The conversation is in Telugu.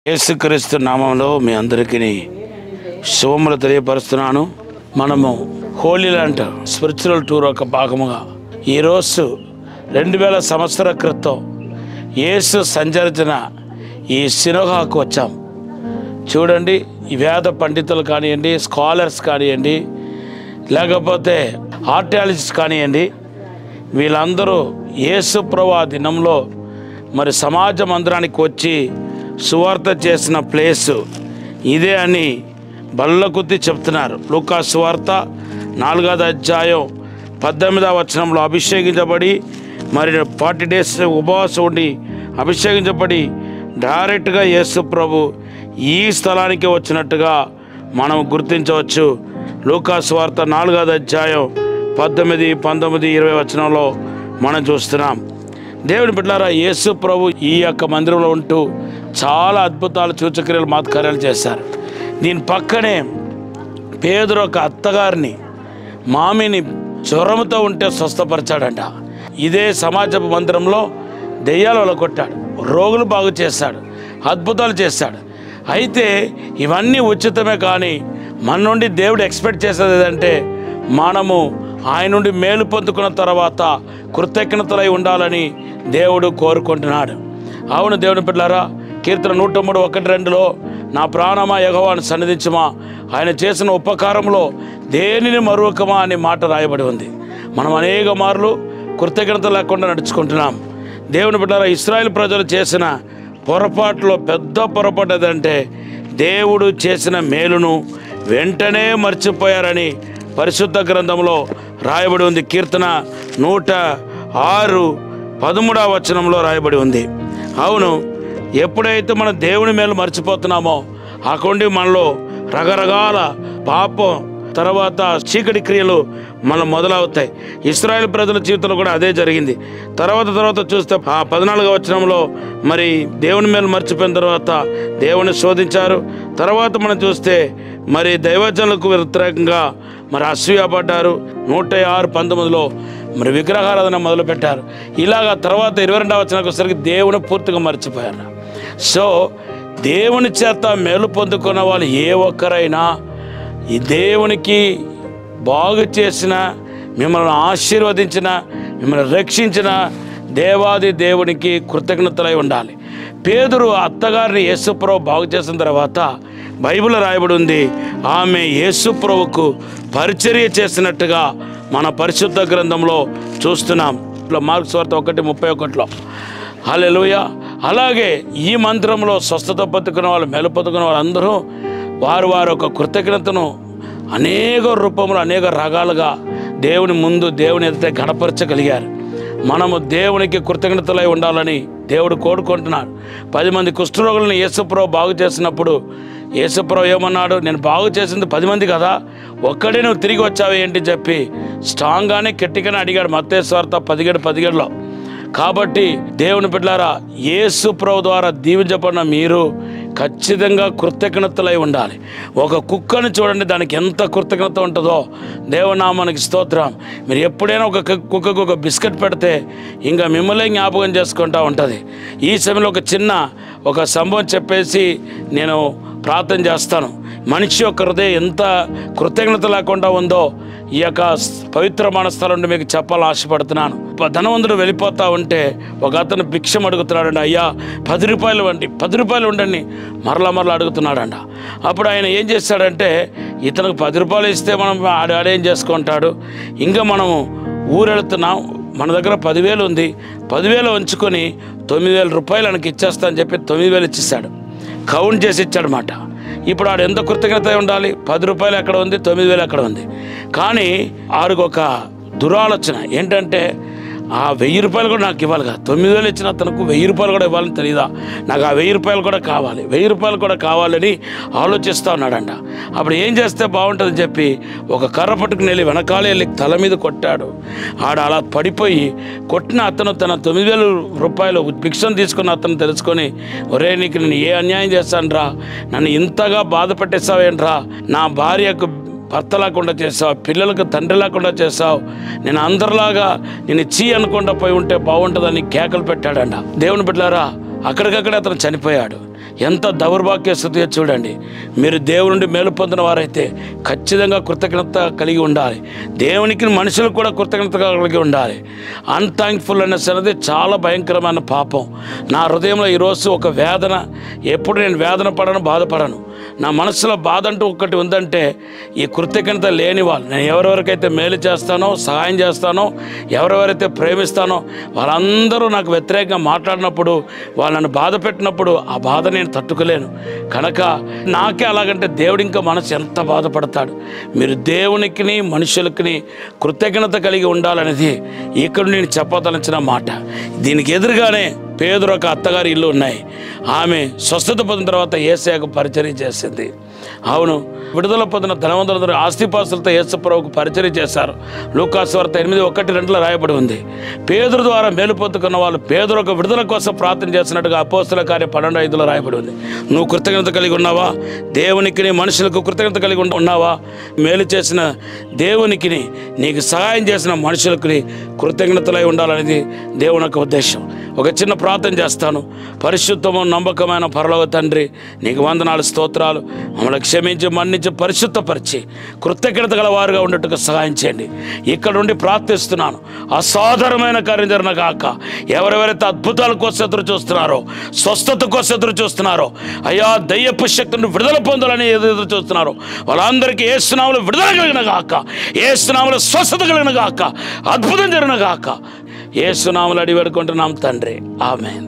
యేసుక్రీస్తు నామంలో మీ అందరికీ శుభములు తెలియపరుస్తున్నాను. మనము హోలీ ల్యాండ్ స్పిరిచువల్ టూర్ ఒక భాగముగా ఈరోజు 2000 సంవత్సరాల క్రితం యేసు సంచరించిన ఈ సినోగాకు వచ్చాం. చూడండి, ఈ వేద పండితులు కానివ్వండి, స్కాలర్స్ కానివ్వండి, లేకపోతే ఆర్టియాలజిస్ట్ కానివ్వండి, వీళ్ళందరూ యేసు ప్రభువు ఆ దినంలో మరి సమాజ మందిరానికి వచ్చి సువార్త చేసిన ప్లేసు ఇదే అని బల్లకుత్తి చెప్తున్నారు. లూకా సువార్త 4వ అధ్యాయం 18వ వచనంలో అభిషేకించబడి మరి 40 డేస్ ఉపవాసం ఉండి అభిషేకించబడి డైరెక్ట్గా యేసు ప్రభు ఈ స్థలానికి వచ్చినట్టుగా మనం గుర్తించవచ్చు. లూకా సువార్త 4వ అధ్యాయం 18, 19, 20 వచనంలో మనం చూస్తున్నాం. దేవుని బిడ్డలారా, యేసు ప్రభు ఈ యొక్క మందిరంలో ఉంటూ చాలా అద్భుతాలు, సూచక్రియలు, మహత్కార్యాలు చేశారు. దీని పక్కనే పేదరు ఒక అత్తగారిని మామిని జ్వరంతో ఉంటే స్వస్థపరిచాడంట. ఇదే సమాజపు మందిరంలో దెయ్యాలు వలకొట్టాడు, రోగులు బాగు చేశాడు, అద్భుతాలు చేశాడు. అయితే ఇవన్నీ ఉచితమే, కానీ మన నుండి దేవుడు ఎక్స్పెక్ట్ చేసేది ఏదంటే మనము ఆయన నుండి మేలు పొందుకున్న తర్వాత కృతజ్ఞతలై ఉండాలని దేవుడు కోరుకుంటున్నాడు. అవును దేవుని బిడ్డలారా, కీర్తన 103:1-2లో నా ప్రాణమా యెహోవాను సన్నిధించుమా, ఆయన చేసిన ఉపకారంలో దేనిని మరువకమా అనే మాట రాయబడి ఉంది. మనం అనేక మార్లు కృతజ్ఞత లేకుండా నడుచుకుంటున్నాం. దేవుని బిడ్డలారా, ఇశ్రాయేలు ప్రజలు చేసిన పొరపాటులో పెద్ద పొరపాటు ఏదంటే దేవుడు చేసిన మేలును వెంటనే మర్చిపోయారని పరిశుద్ధ గ్రంథంలో రాయబడి ఉంది. కీర్తన 106:13వ వచనంలో రాయబడి ఉంది. అవును, ఎప్పుడైతే మన దేవుని మేలు మర్చిపోతున్నామో అక్కడి మనలో రకరకాల పాపం, తర్వాత చీకటి క్రియలు మనం మొదలవుతాయి. ఇశ్రాయేలు ప్రజల జీవితంలో కూడా అదే జరిగింది. తర్వాత చూస్తే ఆ 14వ వచనంలో మరి దేవుని మేలు మర్చిపోయిన తర్వాత దేవుని శోధించారు. తర్వాత మనం చూస్తే మరి దైవజనులకు వ్యతిరేకంగా మరి అసూయపడ్డారు. 106:19లో మరి విగ్రహారాధన మొదలుపెట్టారు. ఇలాగా తర్వాత 22వ వచనానికి వచ్చేసరికి దేవుని పూర్తిగా మర్చిపోయారు. సో దేవుని చేత మేలు పొందుకున్న వాళ్ళు ఏ ఒక్కరైనా ఈ దేవునికి బాగు చేసిన, మిమ్మల్ని ఆశీర్వదించిన, మిమ్మల్ని రక్షించిన దేవాది దేవునికి కృతజ్ఞతలై ఉండాలి. పేతురు అత్తగారిని యేసుప్రభు బాగు చేసిన తర్వాత బైబిల్ రాయబడి ఉంది, ఆమె యేసుప్రభుకు పరిచర్య చేసినట్టుగా మన పరిశుద్ధ గ్రంథంలో చూస్తున్నాం. మార్కు సువార్త 1:31లో హల్లెలూయా. అలాగే ఈ మంత్రంలో స్వస్థత పొందుకున్న వాళ్ళు, మేలు పొందుకున్న వాళ్ళందరూ వారు ఒక కృతజ్ఞతను అనేక రూపంలో అనేక రకాలుగా దేవుని ముందు దేవుని ఎదుట గణపరచగలిగారు. మనము దేవునికి కృతజ్ఞతలై ఉండాలని దేవుడు కోరుకుంటున్నాడు. 10 మంది కుష్ఠరోగులను యేసుప్రభు బాగు చేసినప్పుడు యేసుప్రభు ఏమన్నాడు? నేను బాగు చేసింది 10 మంది కదా, ఒక్కడే నువ్వు తిరిగి వచ్చావు ఏంటి చెప్పి స్ట్రాంగ్గానే గట్టిగానే అడిగాడు మత్తయి సువార్త 17:17లో. కాబట్టి దేవుని బిడ్డలారా, యేసుప్రభు ద్వారా దీవించబడిన మీరు ఖచ్చితంగా కృతజ్ఞతలై ఉండాలి. ఒక కుక్కను చూడండి, దానికి ఎంత కృతజ్ఞత ఉంటుందో. దేవునామానికి స్తోత్రం. మీరు ఎప్పుడైనా ఒక కుక్కకు ఒక బిస్కెట్ పెడితే ఇంకా మిమ్మల్ని జ్ఞాపకం చేసుకుంటూ ఉంటుంది. ఈ సమయంలో ఒక సంభవం చెప్పేసి నేను ప్రార్థన చేస్తాను. మనిషి యొక్క హృదయం ఎంత కృతజ్ఞత లేకుండా ఉందో ఈ యొక్క పవిత్రమైన స్థలం నుండి మీకు చెప్పాలని ఆశపడుతున్నాను. ధనవంతుడు వెళ్ళిపోతూ ఉంటే ఒక అతను భిక్షం అడుగుతున్నాడండి. అయ్యా 10 రూపాయలు ఇవ్వండి, 10 రూపాయలు ఉండండి మరలా అడుగుతున్నాడంట. అప్పుడు ఆయన ఏం చేస్తాడంటే, ఇతనికి 10 రూపాయలు ఇస్తే మనం ఆడేం చేసుకుంటాడు, ఇంకా మనము ఊరెళ్తున్నాం, మన దగ్గర 10,000 ఉంది, 10,000 ఉంచుకొని 9,000 రూపాయలు ఆయనకి ఇచ్చేస్తా అని చెప్పి 9,000 ఇచ్చేసాడు. కౌంట్ చేసి ఇచ్చాడనమాట. ఇప్పుడు ఆడు ఎంత కృతజ్ఞత ఉండాలి? 10 రూపాయలు ఎక్కడ ఉంది, 9,000 ఎక్కడ ఉంది? కానీ ఆడికి ఒక దురాలోచన ఏంటంటే, ఆ 1,000 రూపాయలు కూడా నాకు ఇవ్వాలి కదా, 9,000 ఇచ్చిన తనకు 1,000 రూపాయలు కూడా ఇవ్వాలని తెలియదా, నాకు ఆ 1,000 రూపాయలు కూడా కావాలి, 1,000 రూపాయలు కూడా కావాలని ఆలోచిస్తూ ఉన్నాడంట. అప్పుడు ఏం చేస్తే బాగుంటుందని చెప్పి ఒక కర్ర పట్టుకుని వెళ్ళి వెనకాలే వెళ్ళి తల మీద కొట్టాడు. ఆడ అలా పడిపోయి కొట్టిన అతను తన 9,000 రూపాయలు భిక్షను తీసుకున్న అతను తెలుసుకొని, ఒరే నీకు నేను ఏ అన్యాయం చేశానురా, నన్ను ఇంతగా బాధ పెట్టేస్తావేంట్రా, నా భార్యకు భర్త లేకుండా చేసావు, పిల్లలకు తండ్రి లేకుండా చేసావు, నేను అందరిలాగా నేను అనుకుండా పోయి ఉంటే బాగుంటుందని కేకలు పెట్టాడంట. దేవుని బిడ్డలారా, అక్కడికక్కడే అతను చనిపోయాడు. ఎంత దౌర్భాగ్య స్థితిగా చూడండి. మీరు దేవుని నుండి మేలు పొందిన వారైతే ఖచ్చితంగా కృతజ్ఞత కలిగి ఉండాలి. దేవునికి మనుషులకు కూడా కృతజ్ఞత కలిగి ఉండాలి. అన్థ్యాంక్ఫుల్నెస్ అనేది చాలా భయంకరమైన పాపం. నా హృదయంలో ఈరోజు ఒక వేదన, ఎప్పుడు నేను వేదన పడను, బాధపడను. నా మనసులో బాధ అంటూ ఒకటి ఉందంటే, ఈ కృతజ్ఞత లేని వాళ్ళు, నేను ఎవరెవరికైతే మేలు చేస్తానో, సహాయం చేస్తానో, ఎవరెవరైతే ప్రేమిస్తానో వాళ్ళందరూ నాకు వ్యతిరేకంగా మాట్లాడినప్పుడు, వాళ్ళని బాధ పెట్టినప్పుడు ఆ బాధ నేను తట్టుకోలేను. కనుక నాకే అలాగంటే దేవుడు ఇంకా మనసు ఎంత బాధపడతాడు. మీరు దేవునికి మనుషులకి కృతజ్ఞత కలిగి ఉండాలనేది ఇక్కడ నేను చెప్పదలిచిన మాట. దీనికి ఎదురుగానే పేదరు ఒక అత్తగారి ఇల్లు ఉన్నాయి. ఆమె స్వస్థత పొందిన తర్వాత యేసయ్యకు పరిచర్య చేసింది. అవును, విడుదల పొందిన ధనవంతులందరూ ఆస్తిపాస్తులతో యేసుప్రభువుకు పరిచర్య చేశారు. లూకాసు సువార్త 8:1-2 రాయబడి ఉంది. పేదరు ద్వారా మేలు పొందుకున్న వాళ్ళు పేదరు ఒక విడుదల కోసం ప్రార్థన చేసినట్టుగా అపోస్తలుల కార్యం 12:5 రాయబడి ఉంది. నువ్వు కృతజ్ఞత కలిగి ఉన్నావా? దేవునికి మనుషులకు కృతజ్ఞత కలిగి ఉన్నావా? మేలు చేసిన దేవునికి, నీకు సహాయం చేసిన మనుషులకి కృతజ్ఞతలై ఉండాలనేది దేవుని యొక్క ఉద్దేశం. ఒక చిన్న ప్రార్థన చేస్తాను. పరిశుద్ధము నమ్మకమైన పరలోక తండ్రి, నీకు వందనాలు, స్తోత్రాలు. మమ్మల్ని క్షమించి, మన్నించి, పరిశుద్ధపరిచి కృతజ్ఞత గల వారుగా ఉండేట్టుగా సహాయం చేయండి. ఇక్కడ నుండి ప్రార్థిస్తున్నాను, అసాధారణమైన కార్యం జరిగిన కాక, ఎవరెవరైతే అద్భుతాల కోసం ఎదురు చూస్తున్నారో, స్వస్థత కోసం ఎదురు చూస్తున్నారో, అయ్యా దయ్యపు శక్తిని విడుదల పొందాలని ఎదురు చూస్తున్నారో వాళ్ళందరికీ యేసు నామములో విడుదల కలిగిన గాక, యేసు నామములో స్వస్థత కలిగిన గాక, అద్భుతం జరిగిన గాక, యేసు నామములో అడిగి వేడుకుంటున్నాం తండ్రి. ఆమేన్.